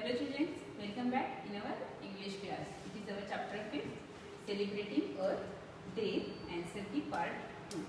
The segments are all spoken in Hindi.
Hello children, welcome back in our English class. It is our chapter 5, Celebrating Earth Day, answer key part 2.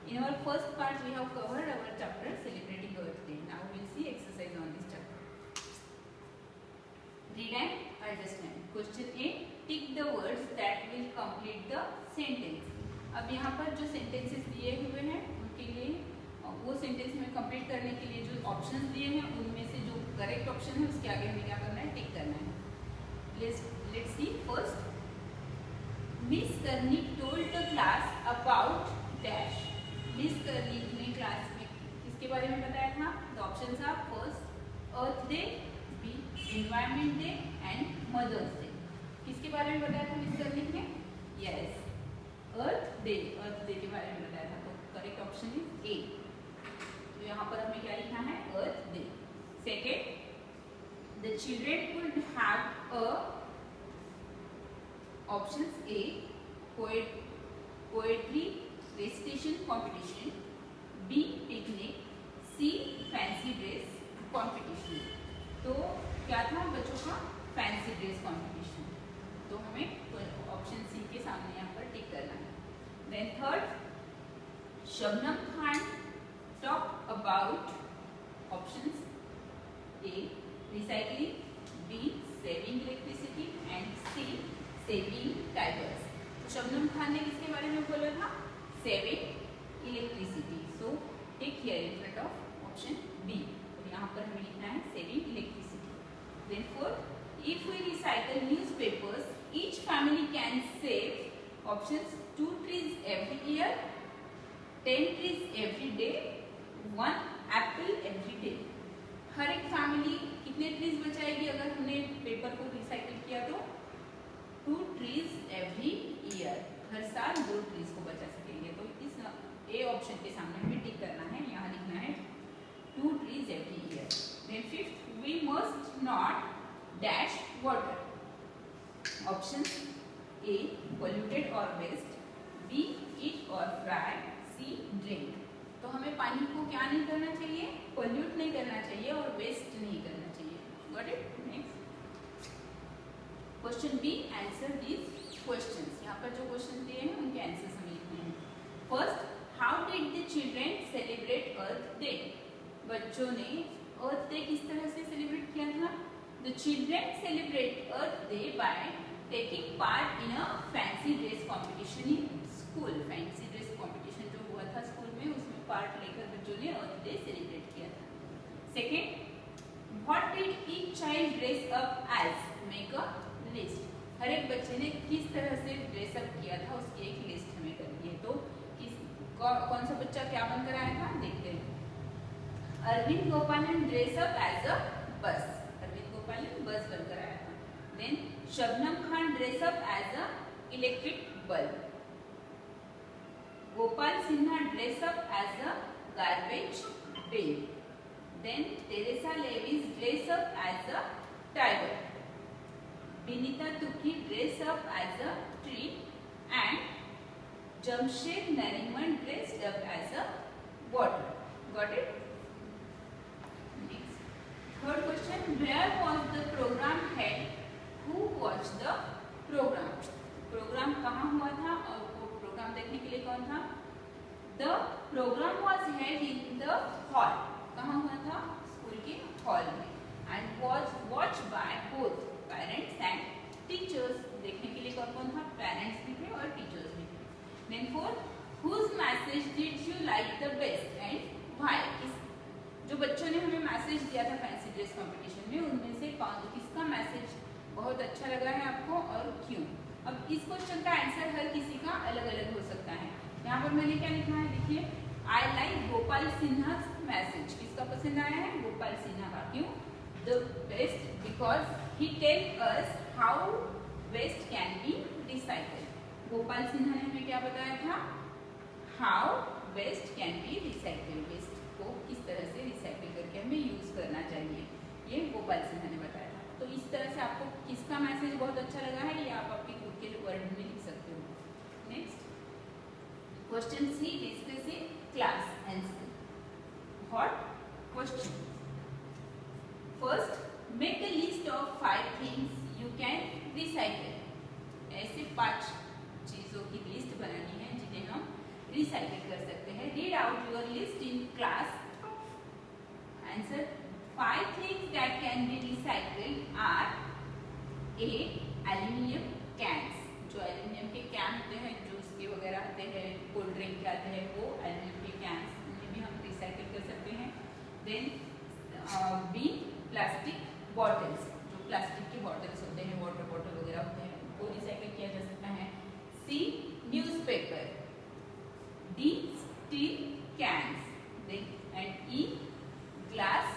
In our first part we have covered our chapter Celebrating Earth Day. Now we will see exercise on this chapter. Read and understand. Question A. Tick the words that will complete the sentence. अब यहाँ पर जो sentences दिए हुए हैं उनके लिए वो सेंटेंस में कंप्लीट करने के लिए जो ऑप्शंस दिए हैं उनमें से जो करेक्ट ऑप्शन है उसके आगे हमें क्या करना है, टिक करना है. Let's see. First, Miss Karnik told the class about dash. Miss Karnik ने क्लास में किसके बारे में बताया था? The options are first earth day, B environment day and Mother's day. किसके बारे में बताया था मिस कर्निक ने? यस, अर्थ डे के बारे में बताया था. तो करेक्ट ऑप्शन इज ए. तो यहाँ पर हमें क्या लिखना है? Earth day. Second, the children could have a options A poetry recitation competition, B picnic, C fancy dress competition. तो क्या था बच्चों का? Fancy dress competition. तो हमें ऑप्शन सी के सामने यहाँ पर टिक करना है. Then third, Shabnam Khan talk about options A recycling, B saving electricity and C saving tigers. तो शबनम खान ने किसके बारे में बोला था? Saving electricity. So tick here in front of option B. तो यहाँ पर हमें लिखना है saving electricity. Then fourth, if we recycle newspapers, each family can save options 2 trees every year, 10 trees every day, 1 apple every day. हर एक फैमिली कितने ट्रीज बचाएगी अगर हमने पेपर को रिसाइकिल किया? तो 2 trees every year. हर साल 2 ट्रीज को बचा सकेंगे. तो इस ए ऑप्शन के सामने हमें टिक करना है. यहाँ लिखना है 2 trees every year. Then fifth, we must not dash water. Options A polluted or waste, B eat or fry, C drink. तो हमें पानी को क्या नहीं करना चाहिए? पोल्यूट नहीं करना चाहिए और वेस्ट नहीं करना चाहिए. Got it? Next question B, answer these questions. यहाँ पर जो क्वेश्चन दिए हैं उनके आंसर्स हमें लिखने हैं. First, how did the children celebrate earth day? बच्चों ने अर्थ डे किस तरह से सेलिब्रेट किया था? The children celebrate earth day by taking part in a fancy dress competition in school. Fancy dress competition जो हुआ था स्कूल में उसमें पार्ट लेकर बच्चों ने अर्थ डे सेलिब्रेट किया था. Second, what did each child dress up as? Make a list. हर एक बच्चे ने किस तरह से ड्रेस अप किया था उसकी एक लिस्ट हमें करनी है. तो कौन सा बच्चा क्या बनकर आया था देखते हैं. अरविंद गोपालन ड्रेस अप एज अ बस. अरविंद गोपालन बस बनकर आया था. Then Shabnam Khan dress up as a electric bulb. Gopal Sinha dress up as a garbage bin. Then Teresa Lewis dress up as a tiger. Binita Tukhi dress up as a tree, and Jamshed Nariman dressed up as a water. Got it? Next. Third question. Where was the program held? Who watched the program? Program कहाँ हुआ था और प्रोग्राम देखने के लिए कौन था? The program was held in the hall. कहाँ हुआ था? स्कूल के हॉल में. And was watch by both parents and teachers. देखने के लिए कौन कौन था? पेरेंट्स भी थे और टीचर्स भी थे. Then fourth, whose message did you like the best and why? जो बच्चों ने हमें मैसेज दिया था फैंसी ड्रेस कॉम्पिटिशन में उनमें से किसका मैसेज बहुत अच्छा लगा है आपको और क्यों? अब इस क्वेश्चन का आंसर हर किसी का अलग अलग हो सकता है. यहाँ पर मैंने क्या लिखा है देखिए, I like Gopal Sinha message. किसका पसंद आया है? गोपाल सिन्हा का. क्यों? The best because he tell us how waste can be recycle. Gopal Sinha ने हमें क्या बताया था? How waste can be recycle. Waste को किस तरह से रिसाइकिल करके हमें यूज करना चाहिए, ये गोपाल सिन्हा ने बताया था. तो इस तरह से आपको किसका मैसेज बहुत अच्छा लगा है ये आप आपके खुद के वर्ड में लिख सकते हो. Next question C, discuss in class answer. What question? First, make a list of recycle कर सकते हैं। Read out your list in class. Answer 5 things that can be recycled are A. Aluminium cans, जो एल्यूमिनियम के कैन होते हैं, जूस के वगैरह आते हैं, कोल्ड ड्रिंक के आते हैं, वो एल्यूमिनियम के कैंस में भी हम रिसाइकिल कर सकते हैं। Then B. प्लास्टिक बॉटल्स, जो प्लास्टिक के बॉटल्स होते हैं, वाटर बॉटल वगैरह होते हैं, वो रिसाइकिल किया जा सकता है। C. Newspaper. D. Steel cans. Then and E. Glass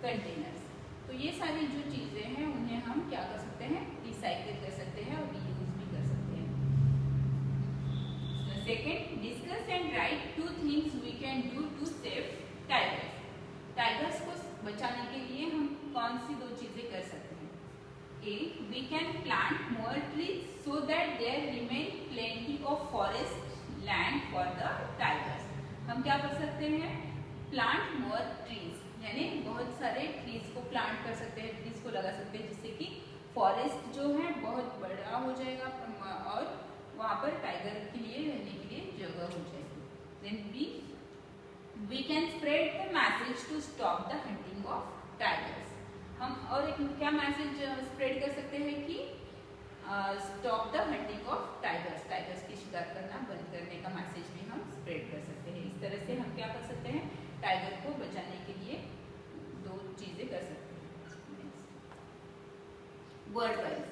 containers. तो ये सारी जो चीजें हैं उन्हें हम क्या कर सकते हैं, रिसाइकिल कर सकते हैं और रीयूज भी कर सकते हैं। Second, discuss and right 2 things we can do to save tigers. Tigers को बचाने के लिए हम कौन सी 2 चीजें कर सकते हैं। A. We can plant more trees so that there remain plenty of forest land for the tigers. हम क्या कर सकते हैं, प्लांट मोर ट्रीज, यानी बहुत सारे ट्रीज को प्लांट कर सकते हैं, ट्रीज को लगा सकते हैं, जिससे कि फॉरेस्ट जो है बहुत बड़ा हो जाएगा और वहाँ पर टाइगर के लिए रहने के लिए जगह हो जाएगी। Then B. We can spread the message to stop the hunting of tigers. हम और एक क्या मैसेज स्प्रेड कर सकते हैं कि stop the hunting of tigers, tigers की शिकार करना बंद करने का मैसेज भी हम स्प्रेड कर सकते हैं। इस तरह से हम क्या कर सकते हैं, टाइगर को बचाने के लिए 2 चीजें कर सकते हैं। Word wise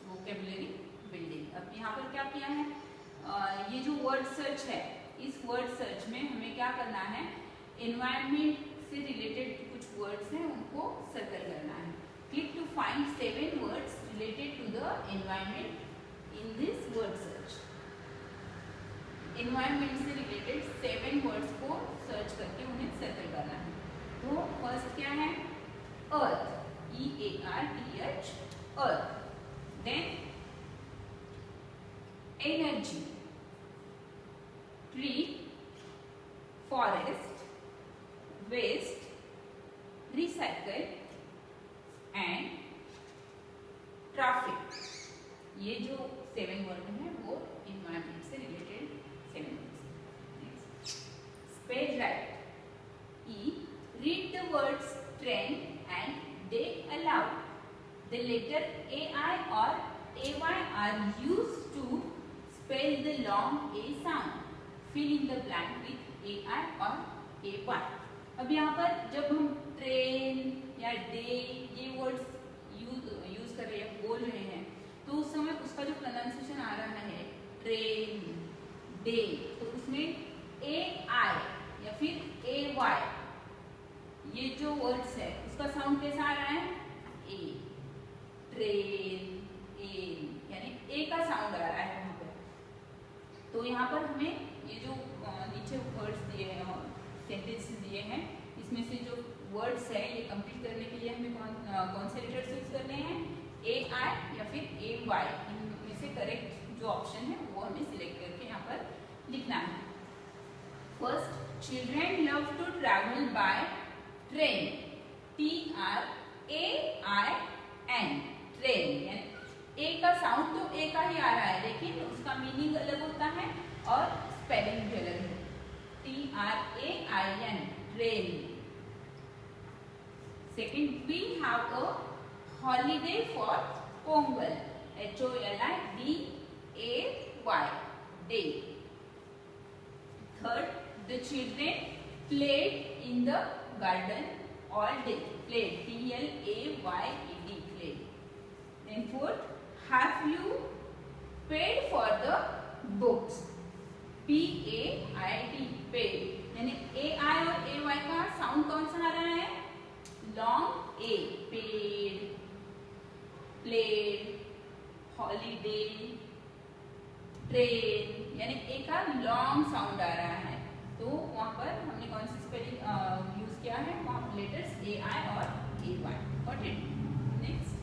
vocabulary building. अब यहाँ पर क्या किया है, ये जो वर्ड सर्च है, इस वर्ड सर्च में हमें क्या करना है, एनवायरनमेंट से रिलेटेड कुछ वर्ड्स हैं उनको सर्कल करना है। Click to find 7 words related to the environment in this word search. Environment से रिलेटेड 7 वर्ड्स को सर्च करके उन्हें सर्कल करना है। तो फर्स्ट क्या है, earth, EARTH, earth. Then energy, tree, forest, waste, recycle and traffic. ये जो 7 वर्ड हैं वो एनवायरनमेंट से related 7 words. Spell right, E. Read the words trend and they aloud. The letter AI or AY are used to spell the long A sound. Fill in the blank with AI or AY. अब यहाँ पर जब हम ट्रेन या डे ये वर्ड्स यूज कर रहे हैं, बोल रहे हैं, तो उस समय उसका जो प्रोनाउंसिएशन आ रहा है ट्रेन, डे, तो उसमें AI या फिर AY, ये जो वर्ड्स है उसका साउंड कैसा आ रहा है, ए। ट्रेन, एन, यानी ए का साउंड आ रहा है वहाँ पर। तो यहाँ पर हमें ये जो नीचे वर्ड्स दिए हैं और सेंटेंस दिए हैं, इसमें से जो वर्ड्स है ये कंप्लीट करने के लिए हमें कौन से लेटर्स यूज करने हैं, AI या फिर AY। इनमें से करेक्ट जो ऑप्शन है वो हमें सिलेक्ट करके यहाँ पर लिखना है। First, children love to travel by train, TRAIN, train. यानी ए का साउंड तो ए का ही आ रहा है, लेकिन उसका मीनिंग अलग होता है और स्पेलिंग भी अलग है। TRAIN, train. Second, we have a holiday for Pongal, HOLIDAY, day. Third, the children played in the garden all day, played, PLAYED, played. Then fourth, have you paid for the books, PAID, paid। यानी AI और AY का साउंड कौन सा आ रहा है, long A, paid, played, holiday, train, यानी ए का लॉन्ग साउंड आ रहा है। तो वहाँ पर हमने कौन सी स्पेलिंग यूज किया है, वहाँ लेटर्स AI और AY। Got it. Next,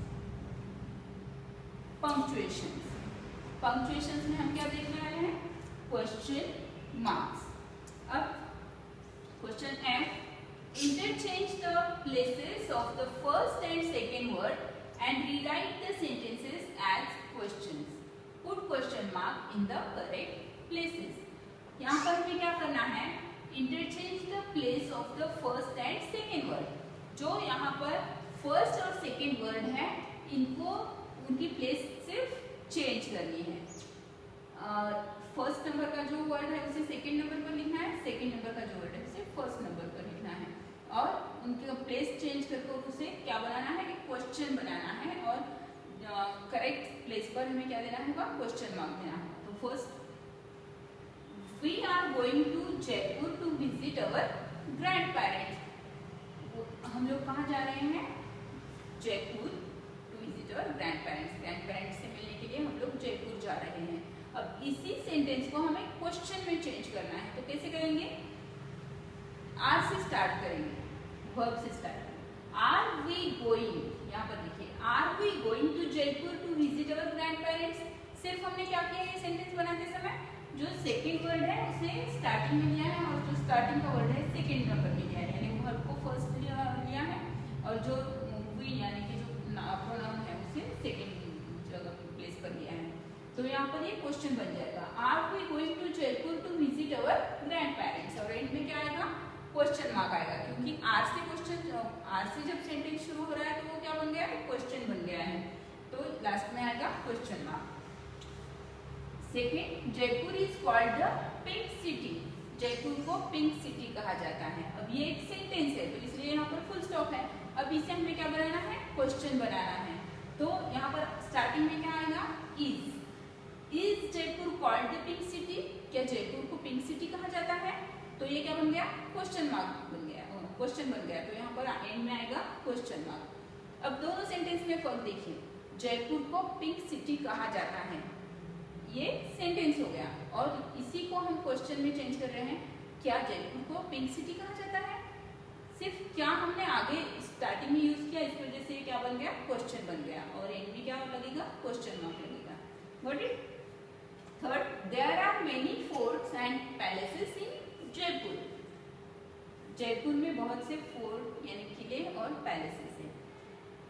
punctuations. Punctuations में हम क्या देखने वाले हैं, क्वेश्चन मार्क्स। अब question F, interchange the places of the first and second word and rewrite the sentences as questions. Put question mark in the correct places. यहाँ पर हमें क्या करना है, interchange the place of the first and second word. जो यहाँ पर फर्स्ट और सेकेंड वर्ड है इनको उनकी प्लेस सिर्फ चेंज करनी है। फर्स्ट नंबर का जो वर्ड है उसे सेकेंड नंबर पर लिखना है, सेकेंड नंबर का जो वर्ड है उसे फर्स्ट नंबर पर लिखना है और उनका प्लेस चेंज करके उसे क्या बनाना है, एक क्वेश्चन बनाना है और करेक्ट प्लेस पर हमें क्या देना होगा, क्वेश्चन मार्क देना है। तो first, we are going to Jaipur to visit our grand parents. हम लोग कहाँ जा रहे हैं, Jaipur to visit our grand parents. Grand parents से मिलने के लिए हम लोग जयपुर जा रहे हैं। अब इसी सेंटेंस को हमें क्वेश्चन में चेंज करना है, तो कैसे करेंगे, आर से स्टार्ट करेंगे, वर्ब से स्टार्ट करेंगे। आर वी गोइंग, यहाँ पर देखिए, are we going to Jaipur to visit our grand parents. सिर्फ हमने क्या किया है, सेंटेंस बनाते समय जो सेकेंड वर्ड है उसे स्टार्टिंग में लिया है और जो स्टार्टिंग का वर्ड है सेकेंड नंबर में लिया है, यानी वर्ब को फर्स्ट लिया है और जो वी यानी कि जो प्रोनाउन है उसे सेकेंड जगह प्लेस पर लिया है। तो यहाँ पर ये क्वेश्चन बन जाएगा, are we going to Jaipur to visit our grand parents. और एंड में क्या आएगा, क्वेश्चन मार्क आएगा, क्योंकि आर से क्वेश्चन, आर से जब सेंटेंस शुरू हो रहा है तो वो क्या बन गया है, क्वेश्चन बन गया है। तो लास्ट में आएगा question mark. Second, Jaipur is called the pink city. Jaipur को पिंक सिटी कहा जाता है। अब ये एक सेंटेंस है तो इसलिए यहाँ पर फुल स्टॉप है। अब इसे हमें क्या बनाना है, क्वेश्चन बनाना है। तो यहाँ पर स्टार्टिंग में क्या आएगा, is Jaipur called the pink city. क्या जयपुर को पिंक सिटी कहा जाता है, तो ये क्या बन गया, क्वेश्चन मार्क बन गया, क्वेश्चन बन गया। तो यहाँ पर एंड में आएगा क्वेश्चन मार्क। अब दोनों सेंटेंस में फर्क देखिए, जयपुर को पिंक सिटी कहा जाता है, ये सेंटेंस हो गया और इसी को हम क्वेश्चन में चेंज कर रहे हैं, क्या जयपुर को पिंक सिटी कहा जाता है। सिर्फ क्या हमने आगे स्टार्टिंग में यूज किया, इस वजह से क्या बन गया, क्वेश्चन बन गया और एंड में क्या लगेगा, क्वेश्चन मार्क लगेगा। Got it. Third, there are many forts and palaces in Jaipur. Jaipur में बहुत से फोर्ट यानी किले और पैलेसेस हैं।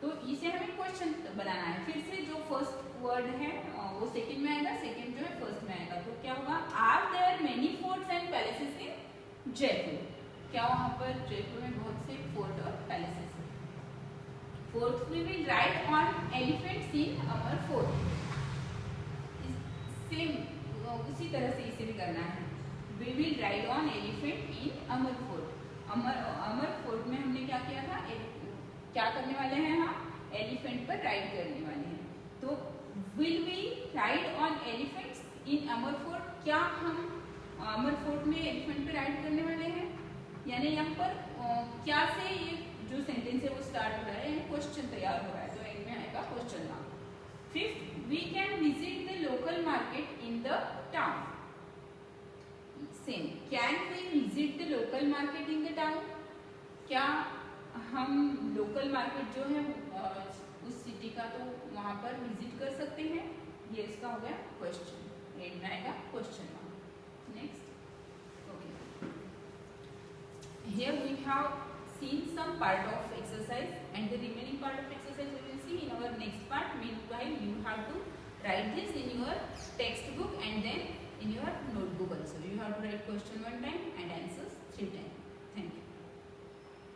तो इसे हमें क्वेश्चन बनाना है। फिर से जो फर्स्ट वर्ड है वो सेकंड में आएगा, सेकंड जो है फर्स्ट में आएगा। तो क्या होगा, are there many forts and palaces in Jaipur. क्या वहां पर जयपुर में बहुत से फोर्ट और पैलेसेस हैं। Fourth, we will ride on elephants in Amer fort. Same उसी तरह से इसे भी करना है, we will ride on elephant in Amer fort. Amer fort में हमने क्या किया था, क्या करने वाले हैं हम, एलिफेंट पर राइड करने वाले हैं। तो will we ride on elephants in Amer fort, क्या हम अमर फोर्ट में एलिफेंट पर राइड करने वाले हैं। यानी यहाँ पर क्या से ये जो सेंटेंस है वो स्टार्ट हो रहा है, यानी क्वेश्चन तैयार हो रहा है, तो एंड में आएगा question mark. Fifth, we can visit the local market in the town. Same, can we visit the local market in the town? क्या हम लोकल मार्केट जो है उस सिटी का तो वहां पर विजिट कर सकते हैं। ये इसका हो गया क्वेश्चन, एंड में आएगा question mark. Next, okay, here we have seen some part of exercise and the remaining part of exercise we will see in our next part. Meanwhile, you have to write this in your textbook and then in your notebook also. You have to write question one time and answers 3 times.